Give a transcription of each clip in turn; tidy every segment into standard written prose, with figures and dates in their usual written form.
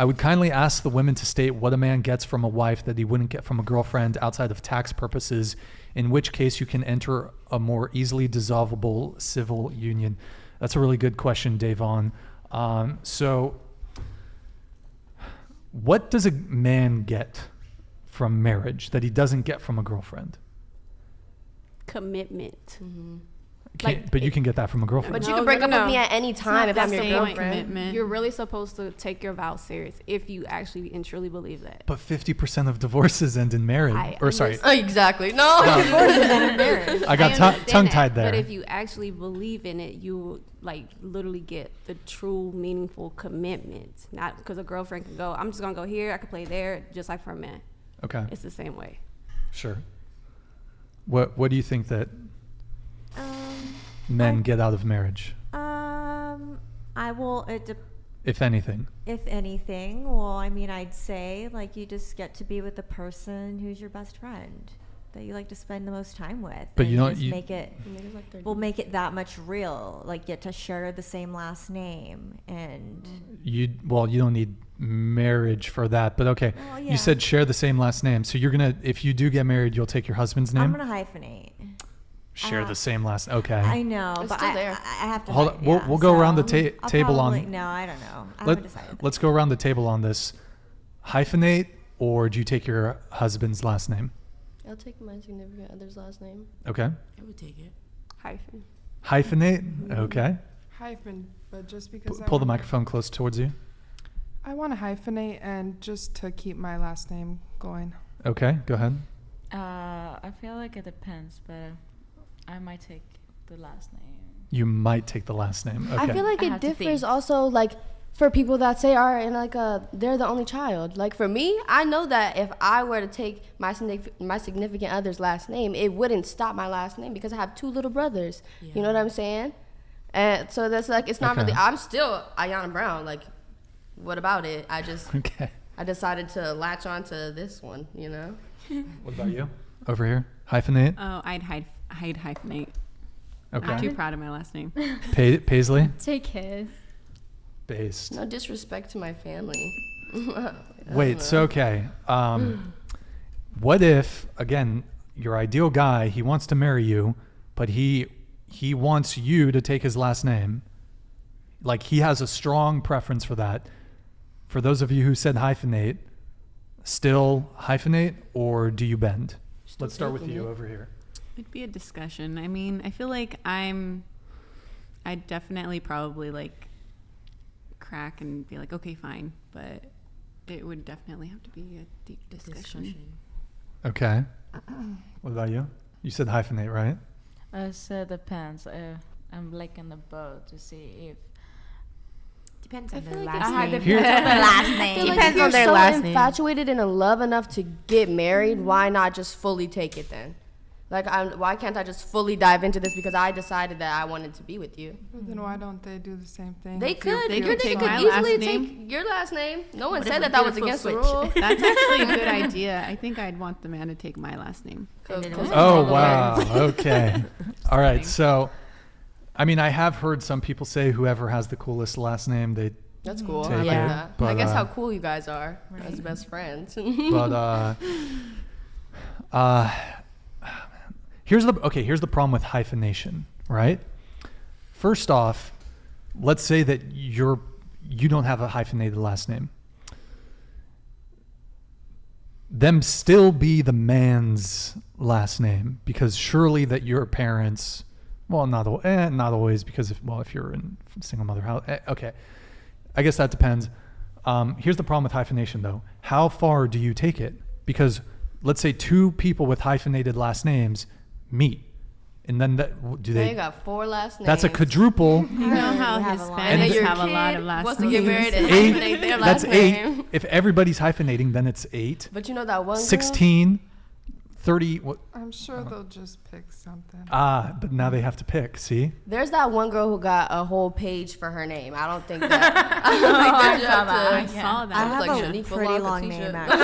I would kindly ask the women to state what a man gets from a wife that he wouldn't get from a girlfriend outside of tax purposes, in which case you can enter a more easily dissolvable civil union. That's a really good question, Davon. So what does a man get from marriage that he doesn't get from a girlfriend? Commitment. But you can get that from a girlfriend. But you can break up with me at any time if I'm your girlfriend. Commitment. You're really supposed to take your vows serious if you actually and truly believe that. But 50% of divorces end in marriage. Exactly. No. Divorces end in marriage. I got tongue-tied there. But if you actually believe in it, you will literally get the true meaningful commitment. Not because a girlfriend can go, I'm just going to go here, I can play there, just like for a man. Okay. It's the same way. Sure. What do you think that men get out of marriage? If anything, I'd say you just get to be with the person who's your best friend that you like to spend the most time with. But make it that much real. Get to share the same last name, and you don't need marriage for that. But okay, well, yeah. You said share the same last name. So if you do get married, you'll take your husband's name. I'm gonna hyphenate. Share the same last. Okay. I know, but I have to. Hold on. We'll go around the table on. No, I don't know. I haven't decided. Let's go around the table on this. Hyphenate, or do you take your husband's last name? I'll take my significant other's last name. Okay. I would take it. Hyphen. Hyphenate. Okay. Hyphen, but just because pull the microphone close towards you. I want to hyphenate and just to keep my last name going. Okay, go ahead. I feel like it depends, but I might take the last name. You might take the last name. Okay. I feel like it differs also, for people that say are in they're the only child. For me, I know that if I were to take my significant other's last name, it wouldn't stop my last name because I have 2 little brothers. Yeah. You know what I'm saying? And so that's it's not really. I'm still Ayana Brown. What about it? I just I decided to latch on to this one. You know. What about you? Over here, hyphenate. Oh, I'd hyphenate. Okay. I'm too proud of my last name. Paisley. Take his. Based. No disrespect to my family. Wait, so okay. What if, again, your ideal guy, he wants to marry you, but he wants you to take his last name? He has a strong preference for that. For those of you who said hyphenate, still hyphenate, or do you bend? Let's start with you over here. It'd be a discussion. I mean, I feel like I'd definitely probably crack and be okay, fine, but it would definitely have to be a deep discussion. Okay. What about you? You said hyphenate, right? I said depends. I'm in the boat to see if. Depends on their last name. Depends on their last name. Infatuated and in love enough to get married, why not just fully take it then? Why can't I just fully dive into this because I decided that I wanted to be with you? But then why don't they do the same thing? They could. They could easily take your last name. No one said that was against the rule. That's actually a good idea. I think I'd want the man to take my last name. Oh, wow. Okay. All right. So, I have heard some people say whoever has the coolest last name, that's cool. Take I like it, that. but, I guess how cool you guys are as best friends. But here's the problem with hyphenation, right? First off, let's say that you don't have a hyphenated last name. Them still be the man's last name, because surely that your parents, not always, because if you're in single mother house, okay, I guess that depends. Here's the problem with hyphenation though. How far do you take it? Because let's say 2 people with hyphenated last names meet, and then they got 4 last names. That's a quadruple. You know how Hispanics have a lot of last names. Wants to get married and hyphenate their last name. That's 8. If everybody's hyphenating, then it's 8. But you know that one 16, 30. What? I'm sure they'll just pick something. But now they have to pick. See? There's that one girl who got a whole page for her name. I don't think that. I saw that. I have a pretty long name, actually.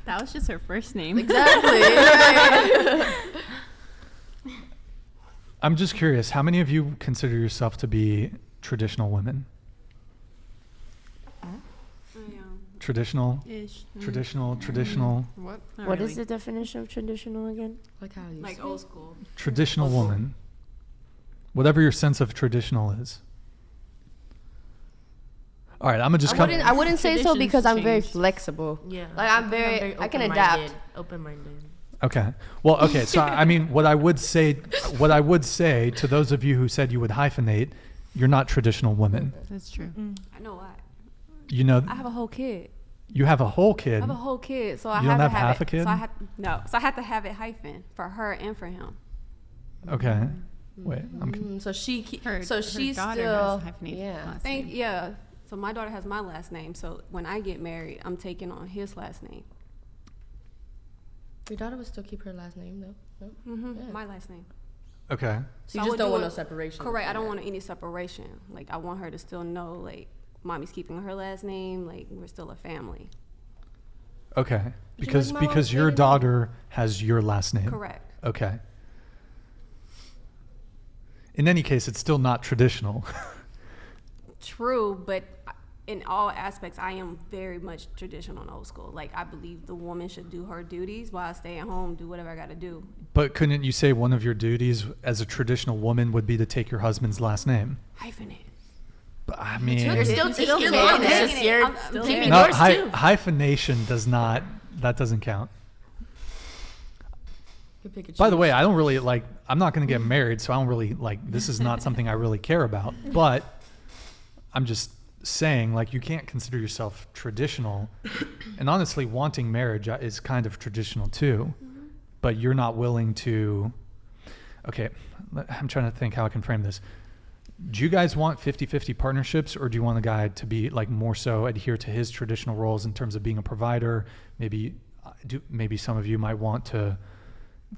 That was just her first name. Exactly. I'm just curious, how many of you consider yourself to be traditional women? Traditional. Ish. Traditional. What? Not What really. is the definition of traditional again? Like how you Like say old it. school. Traditional woman. Whatever your sense of traditional is. All right, I'm gonna just come. I wouldn't say so Traditions because I'm very changed. flexible. Yeah. Like I'm very I can adapt. Open-minded. Okay. Well, okay. So I mean, what I would say to those of you who said you would hyphenate, you're not traditional women. That's true. I know why. You know, I have a whole kid. you have a whole kid. I have a whole kid, so I You have don't to have have half it. a kid? So I have to have it hyphen for her and for him. Okay. Wait. So she Her she's daughter still has a hyphenated yeah. last Thank name. yeah. So my daughter has my last name. So when I get married, I'm taking on his last name. Your daughter would still keep her last name though. No? Mm-hmm. Yeah. My last name. Okay. So I you just would don't do want it- no separation. Correct. I don't between want any separation. Like I want her to still know like mommy's keeping her last name. Like we're still a family. Okay. Would you Because like my mom's your maiden name? daughter has your last name. Correct. Okay. In any case, it's still not traditional. True, but in all aspects, I am very much traditional and old school. Like I believe the woman should do her duties while I stay at home, do whatever I got to do. But couldn't you say one of your duties as a traditional woman would be to take your husband's last name? Hyphenate. But I mean, You're still taking You're yours. taking it. You're I'm keeping no, yours too. hyphenation does not. That doesn't count. You pick and By the choose. way, I don't really like. I'm not going to get married, so I don't really like. This is not something I really care about. But I'm just saying, like, you can't consider yourself traditional. And honestly, wanting marriage is kind of traditional too. But you're not willing to. Okay, I'm trying to think how I can frame this. Do you guys want 50-50 partnerships, or do you want a guy to be like more so adhere to his traditional roles in terms of being a provider? Maybe some of you might want to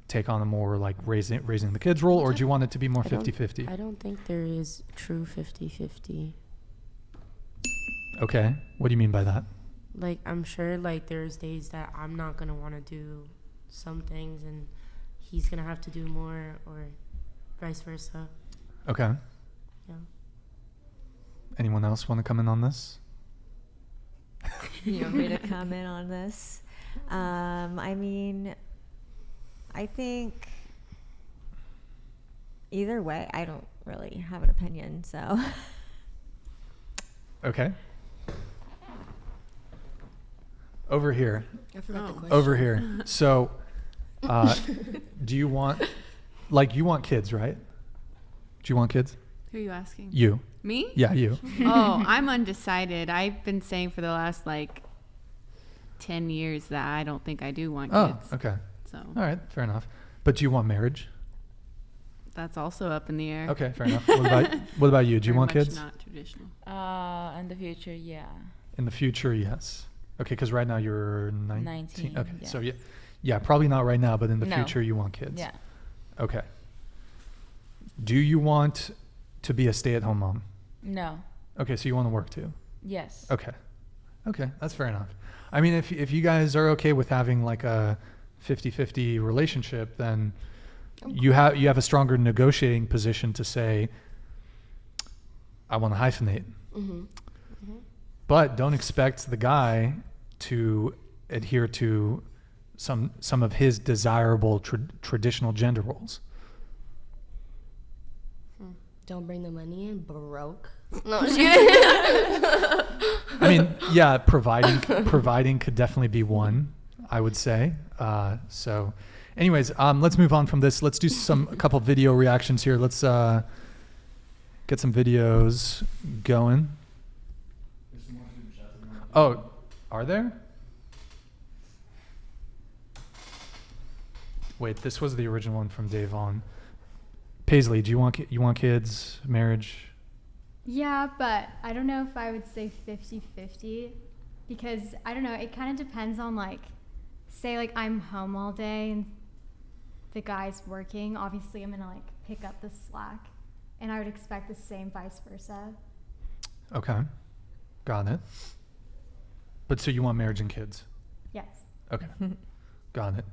take on a more like raising the kids role, or do you want it to be more 50-50? I don't think there is true 50-50. Okay, what do you mean by that? Like, I'm sure, like, there's days that I'm not going to want to do some things and he's going to have to do more, or vice versa. Okay. Yeah. Anyone else want to come in on this? You want me to comment on this? I mean, I think either way, I don't really have an opinion, so. Okay. Over here. I forgot the question. Over here. So, do you want, like, you want kids, right? Do you want kids? Who are you asking? You. Me? Yeah, you. Oh, I'm undecided. I've been saying for the last like 10 years that I don't think I do want Oh, kids. okay. So All right, fair enough. But do you want marriage? that's also up in the air. Okay, fair enough. What about you? Do you Very want much kids? Not traditional. In the future, yeah. In the future, yes. Okay, because right now you're 19. 19, Okay, yeah. so yeah, probably not right now, but in the No. future you want kids. Yeah. Okay. Do you want to be a stay-at-home mom? No. Okay, so you want to work too. Yes. Okay. Okay, that's fair enough. I mean, if you guys are okay with having like a 50-50 relationship, then you have a stronger negotiating position to say, I want to hyphenate. Mm-hmm. But don't expect the guy to adhere to some of his desirable traditional gender roles. Don't bring the money in, broke. No, I'm just kidding. I mean, yeah, providing could definitely be one, I would say. So, anyways, let's move on from this. Let's do a couple video reactions here. Let's get some videos going. Oh, are there? Wait, this was the original one from Dave on. Paisley, do you want kids, marriage? Yeah, but I don't know if I would say 50-50 because I don't know, it kind of depends on like, say like I'm home all day and the guy's working, obviously I'm gonna like pick up the slack and I would expect the same vice versa. Okay, got it. But so you want marriage and kids? Yes. Okay, got it.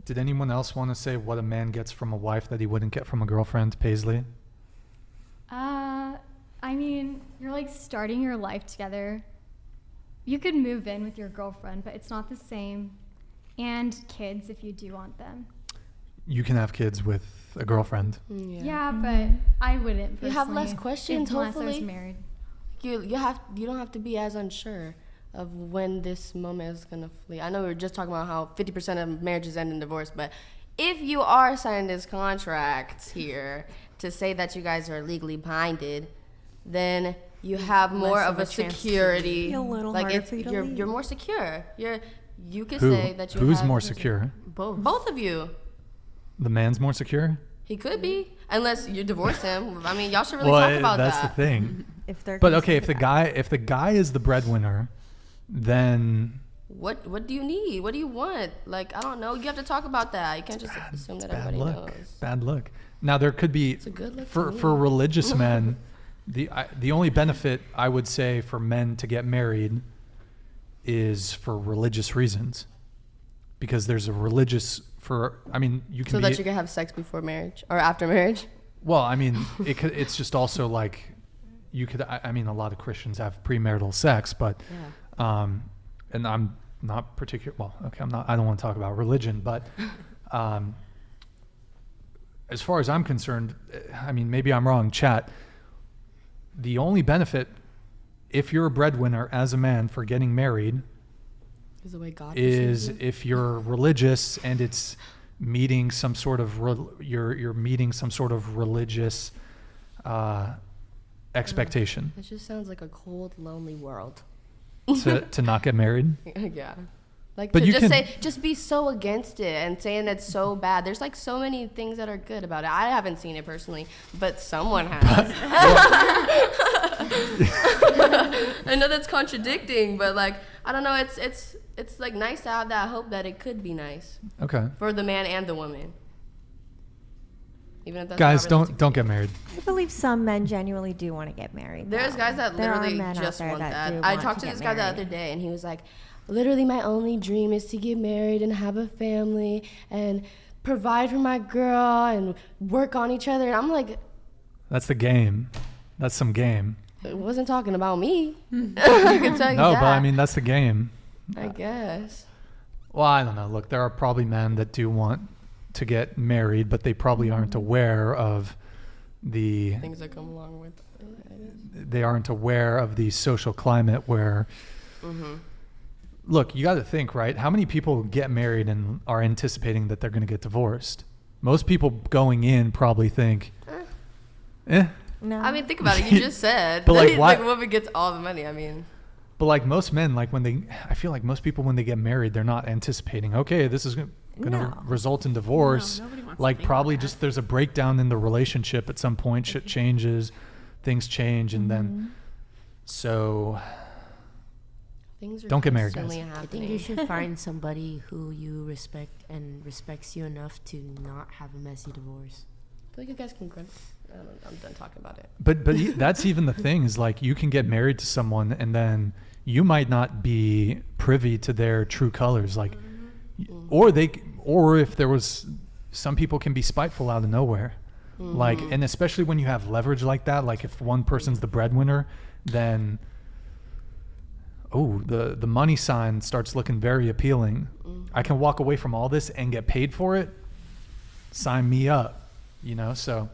Did anyone else want to say what a man gets from a wife that he wouldn't get from a girlfriend, Paisley? I mean, your you're like starting your life together, you could move in with your girlfriend, but it's not the same. And kids if you do want them. You can have kids with a girlfriend. Yeah, but I wouldn't. You have less personally, questions, unless I was hopefully. married. You don't have to be as unsure of when this moment is gonna flee. I know we were just talking about how 50% of marriages end in divorce, but if you are signing this contract here to say that you guys are legally binded, then you have more Less of of a a chance to security. Be a little like harder it's for you to you're leave. more secure. You could Who? say that you Who's have more a person- secure? Both of you. The man's more secure? He could be, unless you divorce him. I mean, y'all should really Well, talk about that's that. the thing. If they're But gonna okay, say if the that. guy is the breadwinner, then What do you need? What do you want? Like, I don't know. You have to talk about that. You can't just assume that bad everybody luck. knows. Bad luck. Now there could be It's a good look for to me. for religious men, the only benefit I would say for men to get married is for religious reasons, because there's a religious you can So be, that you can have sex before marriage or after marriage. well, I mean, it's just also like you could. I mean, a lot of Christians have premarital sex, but and I'm not particular. Well, okay, I don't want to talk about religion, but as far as I'm concerned, I mean, maybe I'm wrong, chat. The only benefit, if you're a breadwinner as a man for getting married, Is the way God is perceives you. if you're religious and it's meeting some sort of you're meeting some sort of religious expectation It just sounds like a cold, lonely world. to not get married. Yeah. Like, But to you just can- just be so against it and saying it's so bad. There's like so many things that are good about it. I haven't seen it personally, but someone has. I know that's contradicting, but like, I don't know. It's like nice to have that hope that it could be nice Okay, for the man and the woman. Even if that's guys, not realistic. don't get married. I believe some men genuinely do want to get married. There's though. guys that There are literally men out just there want that do that. I want talked to get this guy the married. other day, and he was like, literally, my only dream is to get married and have a family and provide for my girl and work on each other. And I'm like, That's the game. That's some game. it wasn't talking about me. I can tell you No, that. but I mean that's the game. I guess. Well, I don't know. Look, there are probably men that do want to get married, but they probably aren't aware of the Things that come along with it. they aren't aware of the social climate where look, you got to think, right? How many people get married and are anticipating that they're going to get divorced? Most people going in probably think No. I mean, think about it. You just said. But, like, why- the woman gets all the money. I mean, but like most men, like I feel like most people when they get married, they're not anticipating, okay, this is going to No. result in divorce. No, nobody wants to Like think probably about just there's a breakdown in the relationship at some point, shit changes, things change, and then so things are Don't get married, guys. constantly I think happening. you should find somebody who you respect and respects you enough to not have a messy divorce. I feel like you guys can. I'm done talking about it. But that's even the thing is like you can get married to someone and then you might not be privy to their true colors, like or if there was some people can be spiteful out of nowhere, like, and especially when you have leverage like that, like if one person's the breadwinner, then the money sign starts looking very appealing. I can walk away from all this and get paid for it. Sign me up, so